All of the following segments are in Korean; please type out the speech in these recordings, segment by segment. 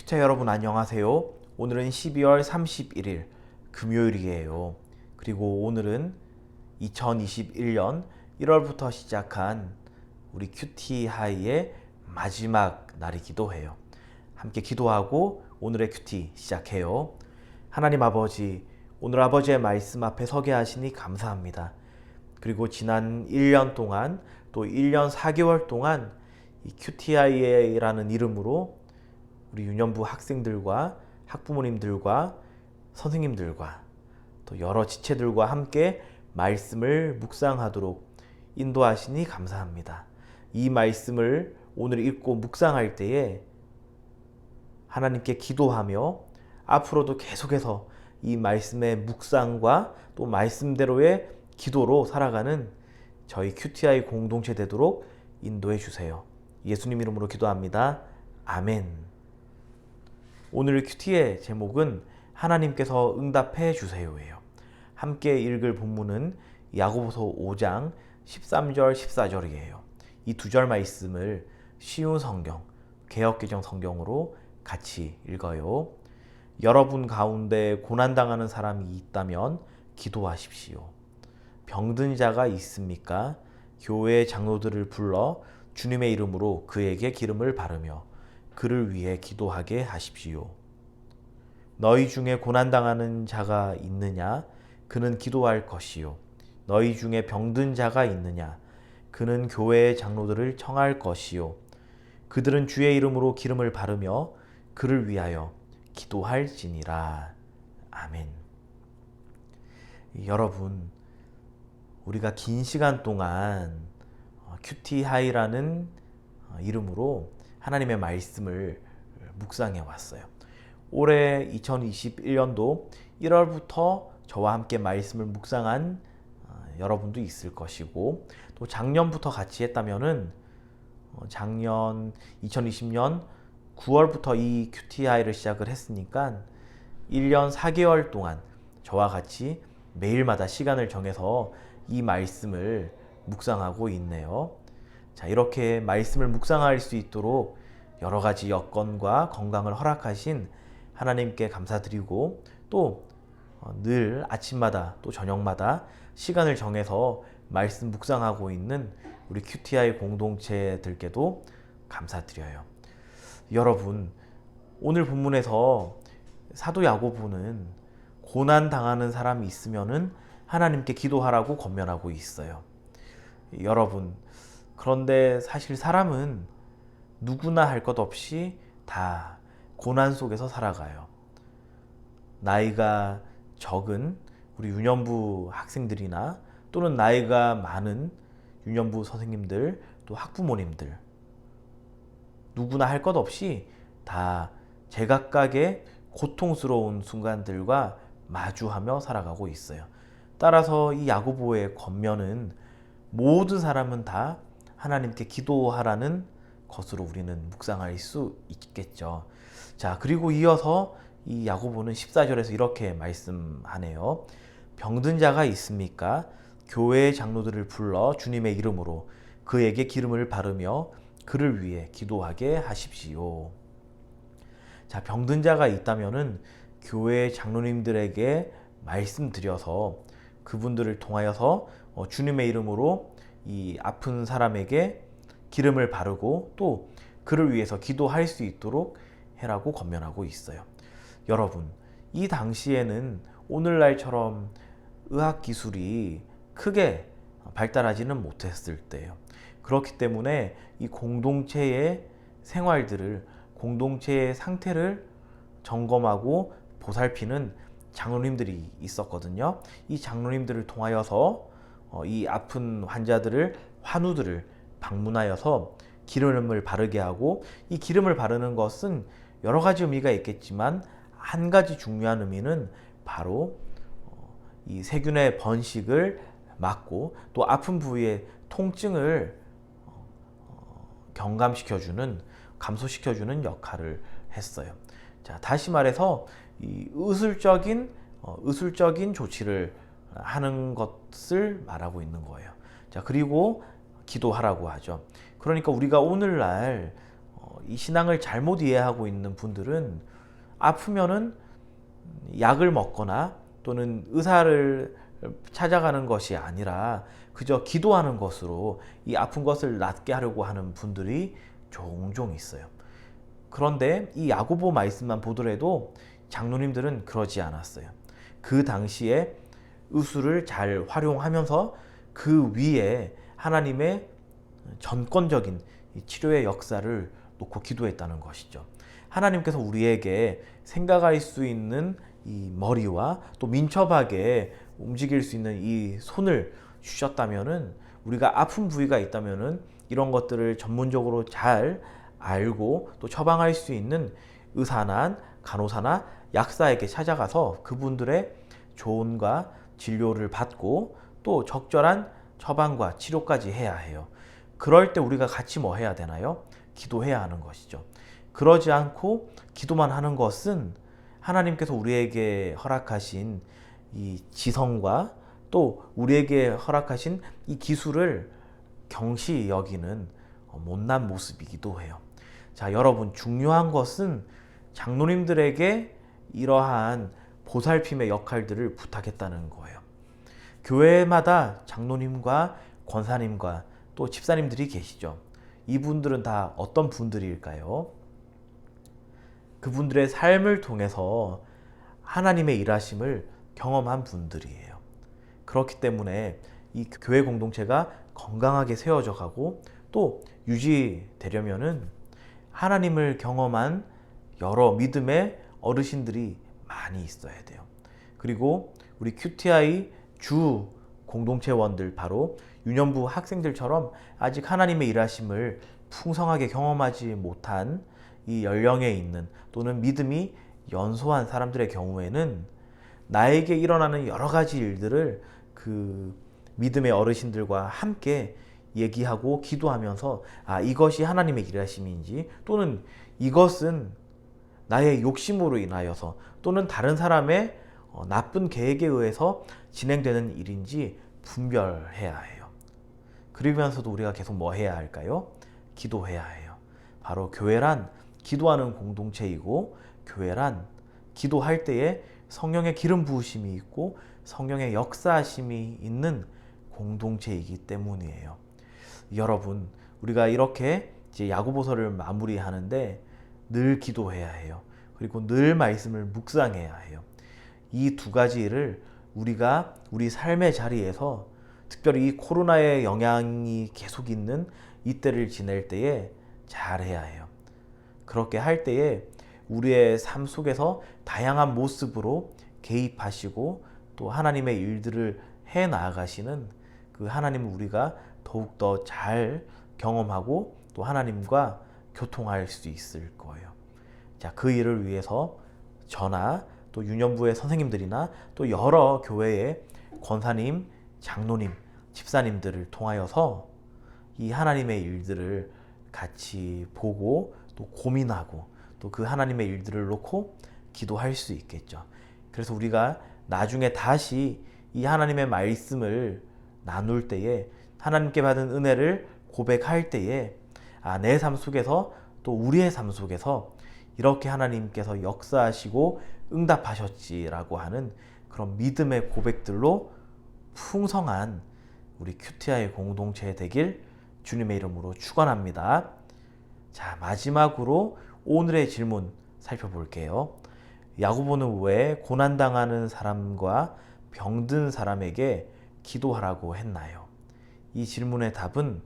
큐티 여러분 안녕하세요. 오늘은 12월 31일 금요일이에요. 그리고 오늘은 2021년 1월부터 시작한 우리 큐티 하이의 마지막 날이기도 해요. 함께 기도하고 오늘의 큐티 시작해요. 하나님 아버지, 오늘 아버지의 말씀 앞에 서게 하시니 감사합니다. 그리고 지난 1년 동안 또 1년 4개월 동안 이 QTI라는 이름으로 우리 유년부 학생들과 학부모님들과 선생님들과 또 여러 지체들과 함께 말씀을 묵상하도록 인도하시니 감사합니다. 이 말씀을 오늘 읽고 묵상할 때에 하나님께 기도하며 앞으로도 계속해서 이 말씀의 묵상과 또 말씀대로의 기도로 살아가는 저희 QTI 공동체 되도록 인도해 주세요. 예수님 이름으로 기도합니다. 아멘. 오늘 큐티의 제목은 하나님께서 응답해 주세요예요. 함께 읽을 본문은 야고보서 5장 13절 14절이에요. 이 두 절 말씀을 쉬운 성경, 개역개정 성경으로 같이 읽어요. 여러분 가운데 고난당하는 사람이 있다면 기도하십시오. 병든 자가 있습니까? 교회 장로들을 불러 주님의 이름으로 그에게 기름을 바르며 그를 위해 기도하게 하십시오. 너희 중에 고난당하는 자가 있느냐? 그는 기도할 것이요. 너희 중에 병든 자가 있느냐? 그는 교회의 장로들을 청할 것이요. 그들은 주의 이름으로 기름을 바르며 그를 위하여 기도할지니라. 아멘. 여러분, 우리가 긴 시간 동안 큐티하이라는 이름으로 하나님의 말씀을 묵상해 왔어요. 올해 2021년도 1월부터 저와 함께 말씀을 묵상한 여러분도 있을 것이고, 또 작년부터 같이 했다면은 작년 2020년 9월부터 이 QTI를 시작을 했으니까 1년 4개월 동안 저와 같이 매일마다 시간을 정해서 이 말씀을 묵상하고 있네요. 자, 이렇게 말씀을 묵상할 수 있도록 여러 가지 여건과 건강을 허락하신 하나님께 감사드리고, 또 늘 아침마다 또 저녁마다 시간을 정해서 말씀 묵상하고 있는 우리 QTI 공동체들께도 감사드려요. 여러분, 오늘 본문에서 사도 야고보는 고난 당하는 사람이 있으면은 하나님께 기도하라고 권면하고 있어요. 여러분, 그런데 사실 사람은 누구나 할 것 없이 다 고난 속에서 살아가요. 나이가 적은 우리 유년부 학생들이나 또는 나이가 많은 유년부 선생님들, 또 학부모님들, 누구나 할 것 없이 다 제각각의 고통스러운 순간들과 마주하며 살아가고 있어요. 따라서 이 야고보의 권면은 모든 사람은 다 하나님께 기도하라는 것으로 우리는 묵상할 수 있겠죠. 자, 그리고 이어서 이 야고보는 14절에서 이렇게 말씀하네요. 병든 자가 있습니까? 교회의 장로들을 불러 주님의 이름으로 그에게 기름을 바르며 그를 위해 기도하게 하십시오. 자, 병든 자가 있다면은 교회 장로님들에게 말씀드려서 그분들을 통하여서 주님의 이름으로 이 아픈 사람에게 기름을 바르고 또 그를 위해서 기도할 수 있도록 해라고 권면하고 있어요. 여러분, 이 당시에는 오늘날처럼 의학기술이 크게 발달하지는 못했을 때예요. 그렇기 때문에 이 공동체의 생활들을, 공동체의 상태를 점검하고 보살피는 장로님들이 있었거든요. 이 장로님들을 통하여서 이 아픈 환자들을, 환우들을 방문하여서 기름을 바르게 하고, 이 기름을 바르는 것은 여러 가지 의미가 있겠지만 한 가지 중요한 의미는 바로 이 세균의 번식을 막고 또 아픈 부위의 통증을 경감시켜주는, 감소시켜주는 역할을 했어요. 자, 다시 말해서 이 의술적인 조치를 하는 것을 말하고 있는 거예요. 자, 그리고 기도하라고 하죠. 그러니까 우리가 오늘날 이 신앙을 잘못 이해하고 있는 분들은 아프면은 약을 먹거나 또는 의사를 찾아가는 것이 아니라 그저 기도하는 것으로 이 아픈 것을 낫게 하려고 하는 분들이 종종 있어요. 그런데 이 야고보 말씀만 보더라도 장로님들은 그러지 않았어요. 그 당시에 의술을 잘 활용하면서 그 위에 하나님의 전권적인 치료의 역사를 놓고 기도했다는 것이죠. 하나님께서 우리에게 생각할 수 있는 이 머리와 또 민첩하게 움직일 수 있는 이 손을 주셨다면은, 우리가 아픈 부위가 있다면은 이런 것들을 전문적으로 잘 알고 또 처방할 수 있는 의사나 간호사나 약사에게 찾아가서 그분들의 조언과 진료를 받고 또 적절한 처방과 치료까지 해야 해요. 그럴 때 우리가 같이 뭐 해야 되나요? 기도해야 하는 것이죠. 그러지 않고 기도만 하는 것은 하나님께서 우리에게 허락하신 이 지성과 또 우리에게 허락하신 이 기술을 경시 여기는 못난 모습이기도 해요. 자, 여러분, 중요한 것은 장로님들에게 이러한 보살핌의 역할들을 부탁했다는 거예요. 교회마다 장로님과 권사님과 또 집사님들이 계시죠. 이분들은 다 어떤 분들일까요? 그분들의 삶을 통해서 하나님의 일하심을 경험한 분들이에요. 그렇기 때문에 이 교회 공동체가 건강하게 세워져 가고 또 유지되려면은 하나님을 경험한 여러 믿음의 어르신들이 많이 있어야 돼요. 그리고 우리 QTI 주 공동체원들, 바로 유년부 학생들처럼 아직 하나님의 일하심을 풍성하게 경험하지 못한 이 연령에 있는 또는 믿음이 연소한 사람들의 경우에는 나에게 일어나는 여러 가지 일들을 그 믿음의 어르신들과 함께 얘기하고 기도하면서, 아, 이것이 하나님의 일하심인지 또는 이것은 나의 욕심으로 인하여서 또는 다른 사람의 나쁜 계획에 의해서 진행되는 일인지 분별해야 해요. 그러면서도 우리가 계속 뭐 해야 할까요? 기도해야 해요. 바로 교회란 기도하는 공동체이고, 교회란 기도할 때에 성령의 기름 부으심이 있고 성령의 역사하심이 있는 공동체이기 때문이에요. 여러분, 우리가 이렇게 이제 야고보서를 마무리하는데 늘 기도해야 해요. 그리고 늘 말씀을 묵상해야 해요. 이 두 가지를 우리가 우리 삶의 자리에서, 특별히 이 코로나의 영향이 계속 있는 이때를 지낼 때에 잘 해야 해요. 그렇게 할 때에 우리의 삶 속에서 다양한 모습으로 개입하시고 또 하나님의 일들을 해 나아가시는 그 하나님을 우리가 더욱더 잘 경험하고 또 하나님과 교통할 수 있을 거예요. 자, 그 일을 위해서 저나 또 유년부의 선생님들이나 또 여러 교회의 권사님, 장로님, 집사님들을 통하여서 이 하나님의 일들을 같이 보고 또 고민하고 또 그 하나님의 일들을 놓고 기도할 수 있겠죠. 그래서 우리가 나중에 다시 이 하나님의 말씀을 나눌 때에, 하나님께 받은 은혜를 고백할 때에, 아, 내 삶 속에서 또 우리의 삶 속에서 이렇게 하나님께서 역사하시고 응답하셨지라고 하는 그런 믿음의 고백들로 풍성한 우리 QTI 공동체 되길 주님의 이름으로 축원합니다. 자, 마지막으로 오늘의 질문 살펴볼게요. 야고보는 왜 고난당하는 사람과 병든 사람에게 기도하라고 했나요? 이 질문의 답은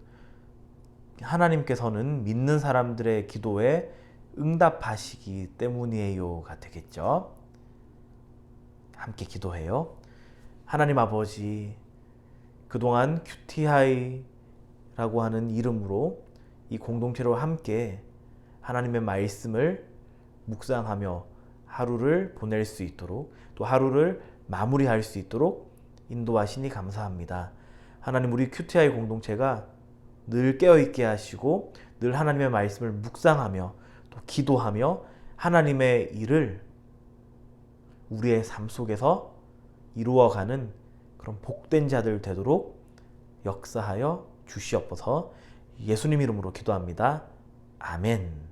하나님께서는 믿는 사람들의 기도에 응답하시기 때문이에요가 되겠죠. 함께 기도해요. 하나님 아버지, 그동안 QTI라고 하는 이름으로 이 공동체로 함께 하나님의 말씀을 묵상하며 하루를 보낼 수 있도록, 또 하루를 마무리할 수 있도록 인도하시니 감사합니다. 하나님, 우리 QTI 공동체가 늘 깨어있게 하시고 늘 하나님의 말씀을 묵상하며 또 기도하며 하나님의 일을 우리의 삶 속에서 이루어가는 그런 복된 자들 되도록 역사하여 주시옵소서. 예수님 이름으로 기도합니다. 아멘.